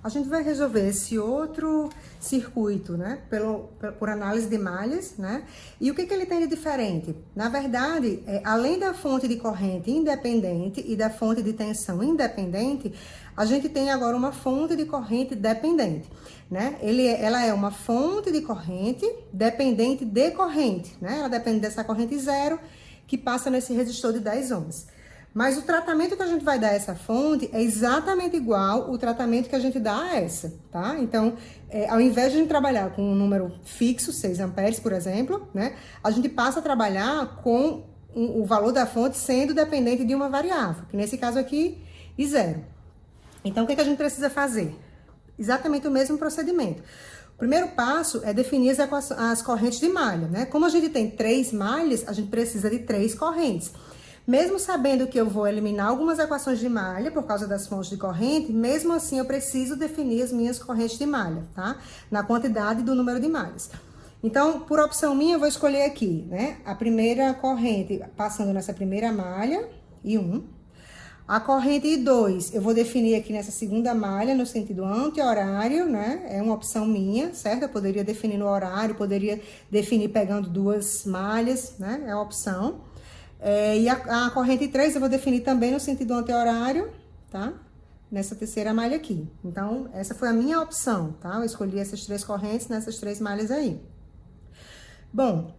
a gente vai resolver esse outro circuito, né, por análise de malhas, né? E o que ele tem de diferente? Na verdade, além da fonte de corrente independente e da fonte de tensão independente, a gente tem agora uma fonte de corrente dependente, né? Ela é uma fonte de corrente dependente de corrente, né? Ela depende dessa corrente zero que passa nesse resistor de 10 ohms. Mas o tratamento que a gente vai dar a essa fonte é exatamente igual ao tratamento que a gente dá a essa, tá? Então, ao invés de a gente trabalhar com um número fixo, 6 amperes, por exemplo, né? A gente passa a trabalhar com o valor da fonte sendo dependente de uma variável, que nesse caso aqui, é zero. Então, o que a gente precisa fazer? Exatamente o mesmo procedimento. O primeiro passo é definir as correntes de malha, né? Como a gente tem 3 malhas, a gente precisa de 3 correntes. Mesmo sabendo que eu vou eliminar algumas equações de malha por causa das fontes de corrente, mesmo assim eu preciso definir as minhas correntes de malha, tá? Na quantidade do número de malhas. Então, por opção minha, eu vou escolher aqui, né? A primeira corrente passando nessa primeira malha, I1. A corrente I2, eu vou definir aqui nessa segunda malha, no sentido anti-horário, né? É uma opção minha, certo? Eu poderia definir no horário, poderia definir pegando 2 malhas, né? É uma opção. E a corrente 3 eu vou definir também no sentido anti-horário, tá? Nessa terceira malha aqui. Então, essa foi a minha opção, tá? Eu escolhi essas 3 correntes nessas 3 malhas aí. Bom,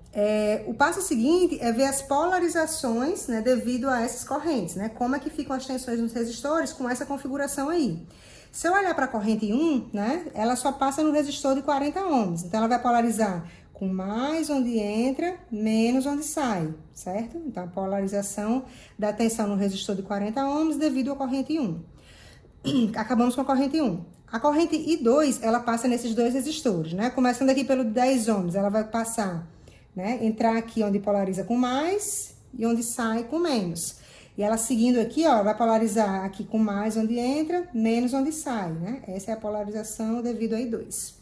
o passo seguinte é ver as polarizações, né, devido a essas correntes, né? Como é que ficam as tensões nos resistores com essa configuração aí. Se eu olhar para a corrente 1, né, ela só passa no resistor de 40 ohms. Então, ela vai polarizar com mais onde entra, menos onde sai, certo? Então, a polarização da tensão no resistor de 40 ohms devido à corrente 1. Acabamos com a corrente 1. A corrente I2, ela passa nesses 2 resistores, né? Começando aqui pelo 10 ohms, ela vai passar, né? Entrar aqui onde polariza com mais e onde sai com menos. E ela seguindo aqui, ó, vai polarizar aqui com mais onde entra, menos onde sai, né? Essa é a polarização devido a I2.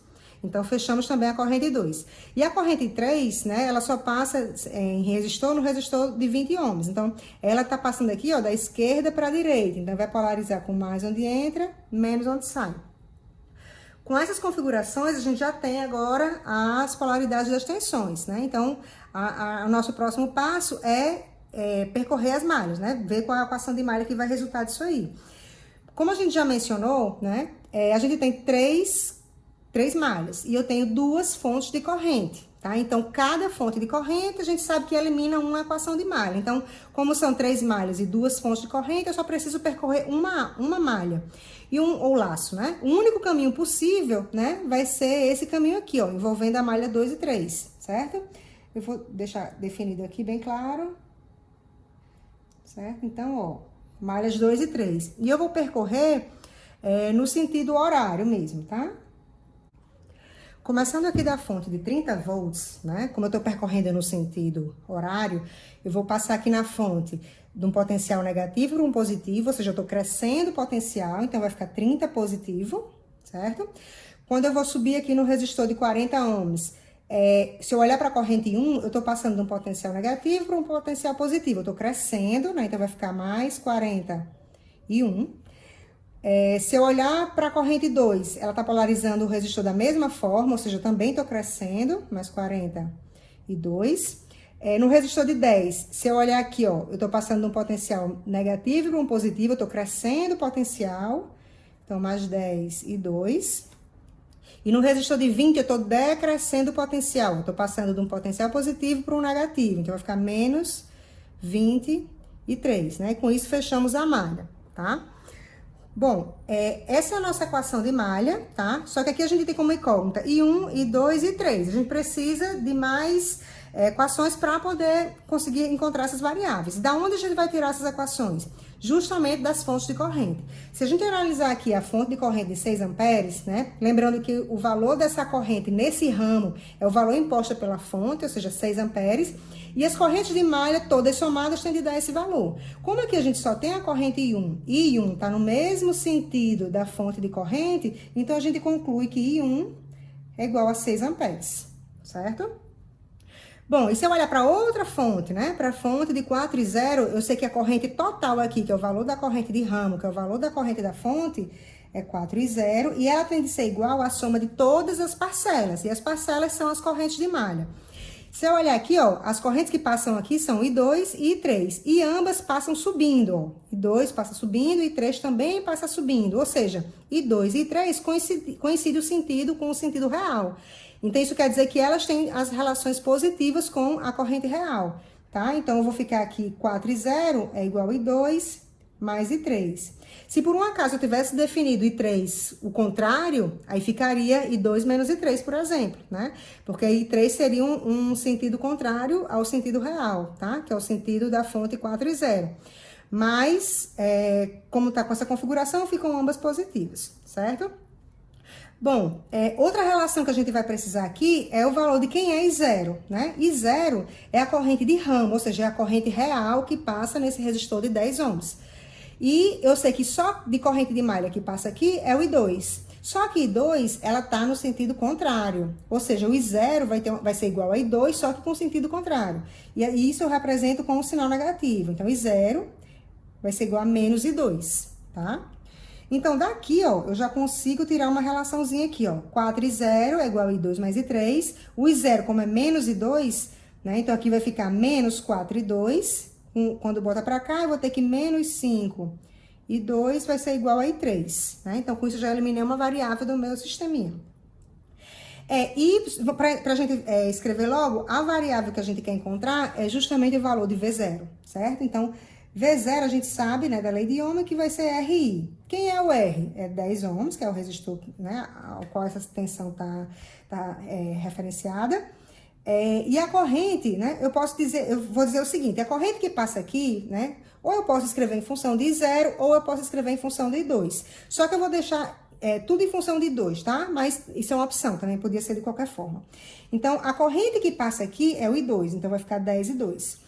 Então, fechamos também a corrente 2. E a corrente 3, né, ela só passa em resistor no resistor de 20 ohms. Então, ela tá passando aqui, ó, da esquerda para a direita. Então, vai polarizar com mais onde entra, menos onde sai. Com essas configurações, a gente já tem agora as polaridades das tensões, né? Então, o nosso próximo passo é percorrer as malhas, né? Ver qual é a equação de malha que vai resultar disso aí. Como a gente já mencionou, né, a gente tem três malhas e eu tenho 2 fontes de corrente, tá? Então, cada fonte de corrente, a gente sabe que elimina uma equação de malha. Então, como são 3 malhas e 2 fontes de corrente, eu só preciso percorrer uma malha e ou laço, né? O único caminho possível, né, vai ser esse caminho aqui, ó, envolvendo a malha 2 e 3, certo? Eu vou deixar definido aqui bem claro, certo? Então, ó, malhas 2 e 3. E eu vou percorrer no sentido horário mesmo, tá? Começando aqui da fonte de 30 volts, né? Como eu tô percorrendo no sentido horário, eu vou passar aqui na fonte de um potencial negativo para um positivo, ou seja, eu tô crescendo o potencial, então vai ficar 30 positivo, certo? Quando eu vou subir aqui no resistor de 40 ohms, se eu olhar para a corrente 1, eu tô passando de um potencial negativo para um potencial positivo, eu tô crescendo, né? Então vai ficar mais 41. Se eu olhar para a corrente 2, ela está polarizando o resistor da mesma forma, ou seja, eu também estou crescendo, mais 42. No resistor de 10, se eu olhar aqui, ó, eu estou passando de um potencial negativo para um positivo, eu estou crescendo o potencial, então mais 10 e 2. E no resistor de 20, eu estou decrescendo o potencial, eu estou passando de um potencial positivo para um negativo, então vai ficar menos 23, né? E com isso, fechamos a malha, tá? Bom, essa é a nossa equação de malha, tá? Só que aqui a gente tem como incógnita I1, I2 e I3. A gente precisa de mais equações para poder conseguir encontrar essas variáveis. Da onde a gente vai tirar essas equações? Justamente das fontes de corrente. Se a gente analisar aqui a fonte de corrente de 6 amperes, né? Lembrando que o valor dessa corrente nesse ramo é o valor imposto pela fonte, ou seja, 6 amperes. E as correntes de malha todas somadas têm de dar esse valor. Como aqui a gente só tem a corrente I1 e I1 está no mesmo sentido da fonte de corrente, então a gente conclui que I1 é igual a 6 amperes, certo? Bom, e se eu olhar para outra fonte, né? Para a fonte de 4 e 0, eu sei que a corrente total aqui, que é o valor da corrente de ramo, que é o valor da corrente da fonte, é 4 e 0, e ela tem de ser igual à soma de todas as parcelas, e as parcelas são as correntes de malha. Se eu olhar aqui, ó, as correntes que passam aqui são I2 e I3, e ambas passam subindo, ó. I2 passa subindo, I3 também passa subindo, ou seja, I2 e I3 coincide o sentido com o sentido real. Então, isso quer dizer que elas têm as relações positivas com a corrente real, tá? Então, eu vou ficar aqui 4 e 0 é igual a I2 mais I3. Se por um acaso eu tivesse definido I3 o contrário, aí ficaria I2 menos I3, por exemplo, né? Porque I3 seria um sentido contrário ao sentido real, tá? Que é o sentido da fonte 4 e 0. Mas, como tá com essa configuração, ficam ambas positivas, certo? Bom, outra relação que a gente vai precisar aqui é o valor de quem é I0, né? I0 é a corrente de ramo, ou seja, é a corrente real que passa nesse resistor de 10 ohms. E eu sei que só de corrente de malha que passa aqui é o I2. Só que I2, ela tá no sentido contrário. Ou seja, o I0 vai ser igual a I2, só que com sentido contrário. E isso eu represento com um sinal negativo. Então, I0 vai ser igual a menos I2, tá? Então, daqui, ó, eu já consigo tirar uma relaçãozinha aqui, ó. 4 e 0 é igual a I2 mais I3. O I0, como é menos I2, né? Então, aqui vai ficar menos 4 e 2. Quando bota pra cá, eu vou ter que menos 5 e 2 vai ser igual a I3, né? Então, com isso, eu já eliminei uma variável do meu sisteminha. E pra gente escrever logo, a variável que a gente quer encontrar é justamente o valor de V0, certo? Então, V0 a gente sabe, né, da lei de Ohm, que vai ser RI. Quem é o R? É 10 ohms, que é o resistor, né, ao qual essa tensão tá referenciada. E a corrente, né, eu vou dizer o seguinte, a corrente que passa aqui, né, ou eu posso escrever em função de I0, ou eu posso escrever em função de I2. Só que eu vou deixar tudo em função de 2, tá? Mas isso é uma opção, também podia ser de qualquer forma. Então, a corrente que passa aqui é o I2, então vai ficar 10 e 2.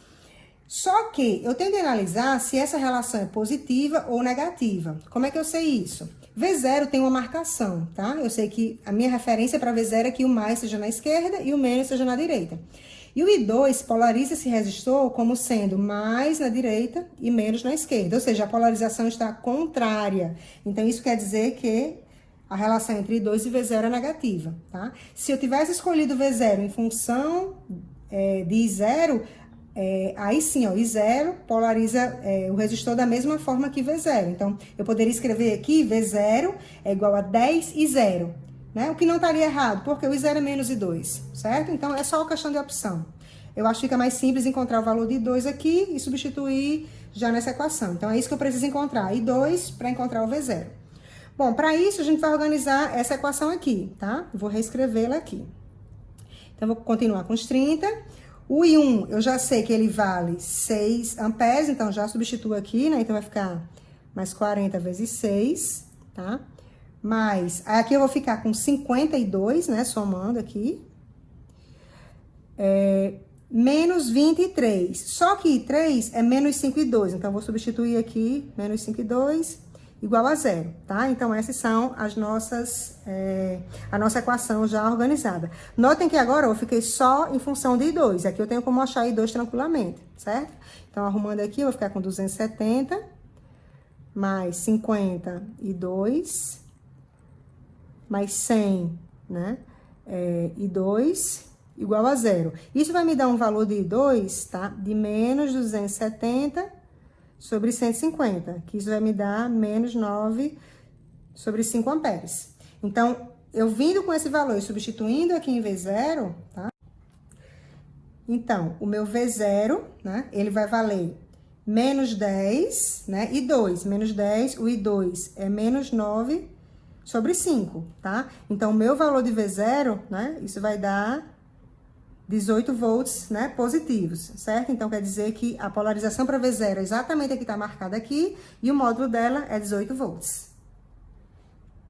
Só que eu tenho de analisar se essa relação é positiva ou negativa. Como é que eu sei isso? V0 tem uma marcação, tá? Eu sei que a minha referência para V0 é que o mais seja na esquerda e o menos seja na direita. E o I2 polariza esse resistor como sendo mais na direita e menos na esquerda. Ou seja, a polarização está contrária. Então, isso quer dizer que a relação entre I2 e V0 é negativa, tá? Se eu tivesse escolhido V0 em função de I0... aí sim, ó, I0 polariza o resistor da mesma forma que V0. Então, eu poderia escrever aqui, V0 é igual a 10 e 0, né? O que não estaria errado, porque o I0 é menos I2, certo? Então, é só uma questão de opção. Eu acho que fica mais simples encontrar o valor de I2 aqui e substituir já nessa equação. Então, é isso que eu preciso encontrar, I2 para encontrar o V0. Bom, para isso, a gente vai organizar essa equação aqui, tá? Vou reescrevê-la aqui. Então, vou continuar com os 30. O I1, eu já sei que ele vale 6 amperes, então já substituo aqui, né? Então, vai ficar mais 40 vezes 6, tá? Mais, aqui eu vou ficar com 52, né? Somando aqui. Menos 23. Só que 3 é menos 5 e 2, então, eu vou substituir aqui, menos 5 e 2, igual a 0, tá? Então, essas são as nossas, a nossa equação já organizada. Notem que agora eu fiquei só em função de I2. Aqui eu tenho como achar I2 tranquilamente, certo? Então, arrumando aqui, eu vou ficar com 270, mais 52, mais 100, né? I2, igual a 0. Isso vai me dar um valor de I2, tá? De menos 270 sobre 150, que isso vai me dar menos 9 sobre 5 amperes. Então, eu vindo com esse valor e substituindo aqui em V0, tá? Então, o meu V0, né, ele vai valer menos 10, né, e 2, menos 10, o I2 é menos 9 sobre 5, tá? Então, o meu valor de V0, né, isso vai dar 18 volts, né, positivos, certo? Então, quer dizer que a polarização para V0 é exatamente a que está marcada aqui, e o módulo dela é 18 volts.